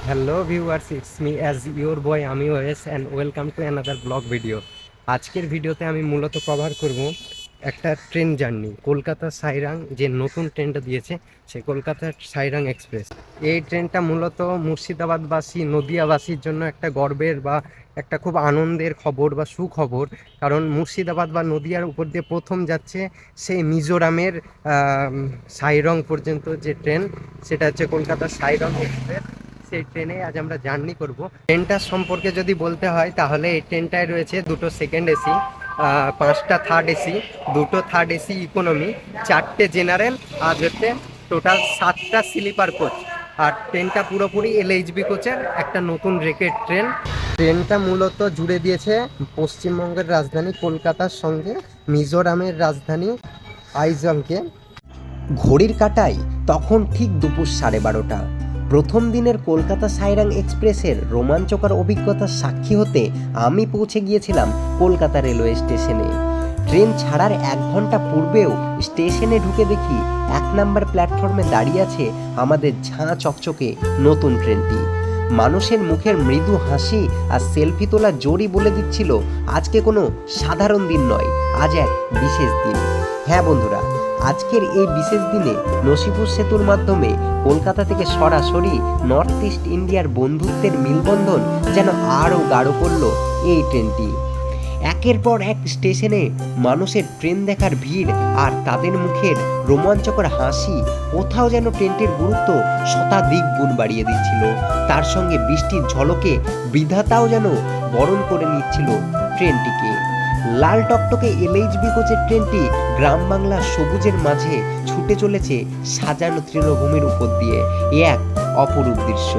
Hello viewers, it's me as your boy আমি Wes and welcome to another blog video. আজকের ভিডিওতে আমি মূলত কভার করব একটা ট্রেন জার্নি, কলকাতা সাইরাং যে নতুন ট্রেনটা দিয়েছে সে কলকাতার সাইরাং এক্সপ্রেস। এই ট্রেনটা মূলত মুর্শিদাবাদবাসী নদিয়াবাসীর জন্য একটা গর্বের বা একটা খুব আনন্দের খবর বা সুখবর। কারণ মুর্শিদাবাদ বা নদিয়ার উপর দিয়ে প্রথম যাচ্ছে সেই মিজোরামের সাইরং পর্যন্ত যে ট্রেন, সেটা হচ্ছে কলকাতা সাইরং এক্সপ্রেস। সেই ট্রেনে আজ আমরা জার্নি করব। ট্রেনটার সম্পর্কে যদি বলতে হয় তাহলে এই ট্রেনটায় রয়েছে দুটো সেকেন্ড এসি, পাঁচটা থার্ড এসি, দুটো থার্ড এসি ইকোনমি, চারটে জেনারেল, আর হচ্ছে টোটাল 7টা স্লিপার কোচ। আর ট্রেনটা পুরোপুরি এলএইচবি কোচের একটা নতুন রেকেট ট্রেন। ট্রেনটা মূলত জুড়ে দিয়েছে পশ্চিমবঙ্গের রাজধানী কলকাতার সঙ্গে মিজোরামের রাজধানী আইজলকে। ঘড়ির কাঁটায় তখন ঠিক দুপুর 12:30। প্রথম দিনের কলকাতা সাইরাং এক্সপ্রেসের রোমাঞ্চকর অভিজ্ঞতার সাক্ষী হতে আমি পৌঁছে গিয়েছিলাম কলকাতা রেলওয়ে স্টেশনে। ট্রেন ছাড়ার 1 ঘন্টা পূর্বেও স্টেশনে ঢুকে দেখি 1 নম্বর প্ল্যাটফর্মে দাঁড়িয়ে আছে আমাদের ঝাঁ চকচকে নতুন ট্রেনটি। মানুষের মুখের মৃদু হাসি আর সেলফি তোলা জোরই বলে দিচ্ছিল আজকে কোনো সাধারণ দিন নয়, আজ এক বিশেষ দিন। হ্যাঁ বন্ধুরা, আজকের এই বিশেষ দিনে নসিপুর সেতুর মাধ্যমে কলকাতা থেকে সরাসরি নর্থ ইস্ট ইন্ডিয়ার বন্ধুত্বের মিলবন্ধন যেন আরও গাঢ় করল এই ট্রেনটি। একের পর এক স্টেশনে মানুষের ট্রেন দেখার ভিড় আর তাদের মুখের রোমাঞ্চকর হাসি কোথাও যেন ট্রেনটির গুরুত্ব শতাধিক গুণ বাড়িয়ে দিচ্ছিল। তার সঙ্গে বৃষ্টির ঝলকে বিধাতাও যেন বরণ করে নিচ্ছিল ট্রেনটিকে। লাল টকটকে এলএইচবি কোচের ট্রেনটি গ্রাম বাংলার সবুজের মাঝে ছুটে চলেছে সাজানো তৃণভূমির উপর দিয়ে। এক অপরূপ দৃশ্য।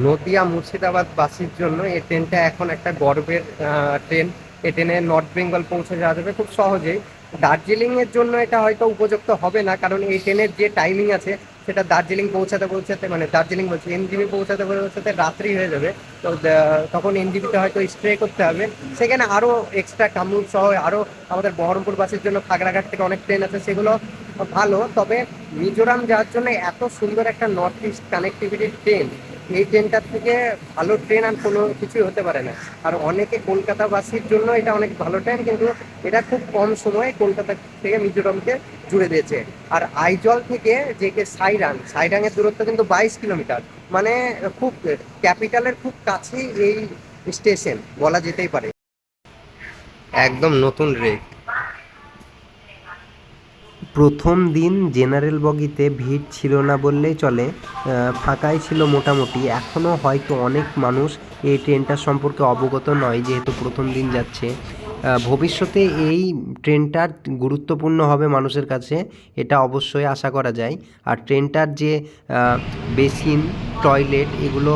নদিয়া মুর্শিদাবাদবাসীর জন্য এই ট্রেনটা এখন একটা গর্বের ট্রেন। এই ট্রেনে নর্থ বেঙ্গল পৌঁছে যাওয়া যাবে খুব সহজেই। দার্জিলিংয়ের জন্য এটা হয়তো উপযুক্ত হবে না, কারণ এই ট্রেনের যে টাইমিং আছে সেটা দার্জিলিং পৌঁছাতে পৌঁছাতে, মানে দার্জিলিং বলছি, এনজিপি পৌঁছাতে পৌঁছাতে রাত্রি হয়ে যাবে। তো তখন এনজিপিতে হয়তো স্টে করতে হবে। সেখানে আরও এক্সট্রা কামরূপ সহ আরও আমাদের বহরমপুরবাসীর জন্য খাগড়াঘাট থেকে অনেক ট্রেন আছে, সেগুলো ভালো। তবে মিজোরাম যাওয়ার জন্য এত সুন্দর একটা নর্থ ইস্ট কানেক্টিভিটির ট্রেন, এই ট্রেনটার থেকে ভালো ট্রেন আর কোনো কিছুই হতে পারে না। আর অনেকে কলকাতাবাসীর জন্য এটা অনেক ভালো ট্রেন, কিন্তু এটা খুব কম সময়ে কলকাতা থেকে মিজোরামকে জুড়ে দিয়েছে। আর আইজল থেকে যে সাইরাংয়ের দূরত্ব কিন্তু 22 কিলোমিটার, মানে খুব ক্যাপিটালের খুব কাছেই এই স্টেশন বলা যেতেই পারে। একদম নতুন রেক। প্রথম দিন জেনারেল বগিতে ভিড় ছিল না বললেই চলে, ফাঁকাই ছিল মোটামুটি। এখনও হয়তো অনেক মানুষ এই ট্রেনটার সম্পর্কে অবগত নয়, যেহেতু প্রথম দিন যাচ্ছে। ভবিষ্যতে এই ট্রেনটা গুরুত্বপূর্ণ হবে মানুষের কাছে, এটা অবশ্যই আশা করা যায়। আর ট্রেনটার যে বেসিন, টয়লেট, এগুলো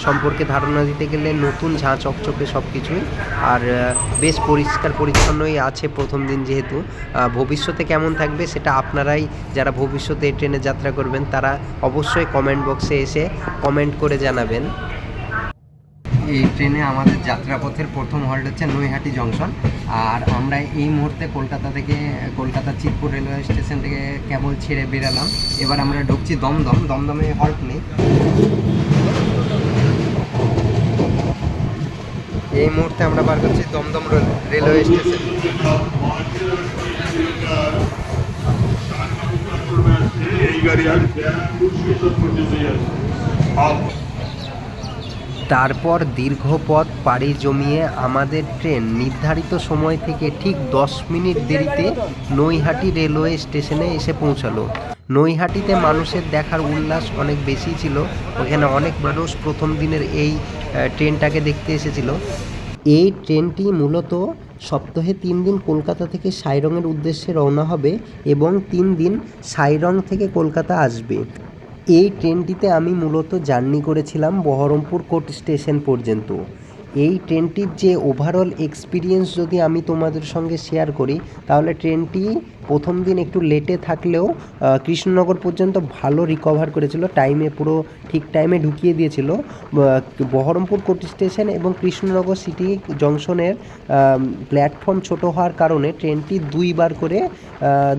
সম্পর্কে ধারণা দিতে গেলে নতুন ঝাঁ চকচকে সব কিছুই। আর বেশ পরিষ্কার পরিচ্ছন্নই আছে প্রথম দিন যেহেতু। ভবিষ্যতে কেমন থাকবে সেটা আপনারাই, যারা ভবিষ্যতে এই ট্রেনে যাত্রা করবেন, তারা অবশ্যই কমেন্ট বক্সে এসে কমেন্ট করে জানাবেন। এই ট্রেনে আমাদের যাত্রাপথের প্রথম হল্ট হচ্ছে নৈহাটি জংশন। আর আমরা এই মুহূর্তে কলকাতা চিতপুর রেলওয়ে স্টেশন থেকে কেবল ছেড়ে বেরালাম। এবার আমরা ঢুকছি দমদমে হল্ট নেই। এই মুহূর্তে আমরা পার করছি দমদম রেলওয়ে স্টেশন। তারপর দীর্ঘ পথ পাড়ি জমিয়ে আমাদের ট্রেন নির্ধারিত সময় থেকে ঠিক 10 মিনিট দেরিতে নৈহাটি রেলওয়ে স্টেশনে এসে পৌঁছালো। নৈহাটিতে মানুষের দেখার উল্লাস অনেক বেশি ছিল। ওখানে অনেক মানুষ প্রথম দিনের এই ট্রেনটাকে দেখতে এসেছিল। এই ট্রেনটি মূলত সপ্তাহে 3 দিন কলকাতা থেকে সাইরংয়ের উদ্দেশ্যে রওনা হবে এবং 3 দিন সাইরং থেকে কলকাতা আসবে। এই ট্রেনটিতে আমি মূলত জার্নি করেছিলাম বহরমপুর কোর্ট স্টেশন পর্যন্ত। এই ট্রেনটির যে ওভারঅল এক্সপিরিয়েন্স যদি আমি তোমাদের সঙ্গে শেয়ার করি, তাহলে ট্রেনটি প্রথম দিন একটু লেটে থাকলেও কৃষ্ণনগর পর্যন্ত ভালো রিকভার করেছিল, টাইমে পুরো ঠিক টাইমে ঢুকিয়ে দিয়েছিল। বহরমপুর কোচ স্টেশন এবং কৃষ্ণনগর সিটি জংশনের প্ল্যাটফর্ম ছোট হওয়ার কারণে ট্রেনটি দুইবার করে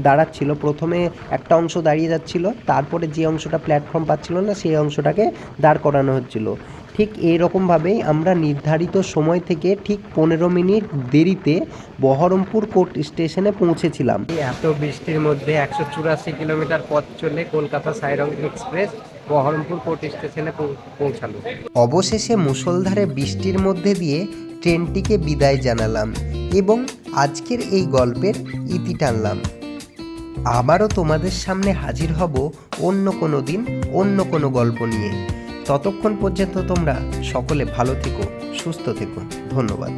দাঁড়াচ্ছিল। প্রথমে একটা অংশ দাঁড়িয়ে যাচ্ছিল, তারপরে যে অংশটা প্ল্যাটফর্ম পাচ্ছিল না সেই অংশটাকে দাঁড় করানো হচ্ছিল। ঠিক এইরকমভাবেই আমরা নির্ধারিত সময় থেকে ঠিক 15 মিনিট দেরিতে বহরমপুর কোর্ট স্টেশনে পৌঁছেছিলাম। এত বৃষ্টির মধ্যে 184 কিলোমিটার পথ চলে কলকাতা সাইরং এক্সপ্রেস বহরমপুর কোর্ট স্টেশনে পৌঁছালো। অবশেষে মুষলধারে বৃষ্টির মধ্যে দিয়ে ট্রেনটিকে বিদায় জানালাম এবং আজকের এই গল্পের ইতি টানলাম। আবারও তোমাদের সামনে হাজির হব অন্য কোনো দিন অন্য কোনো গল্প নিয়ে। ততক্ষণ পর্যন্ত তোমরা সকলে ভালো থেকো, সুস্থ থেকো। ধন্যবাদ।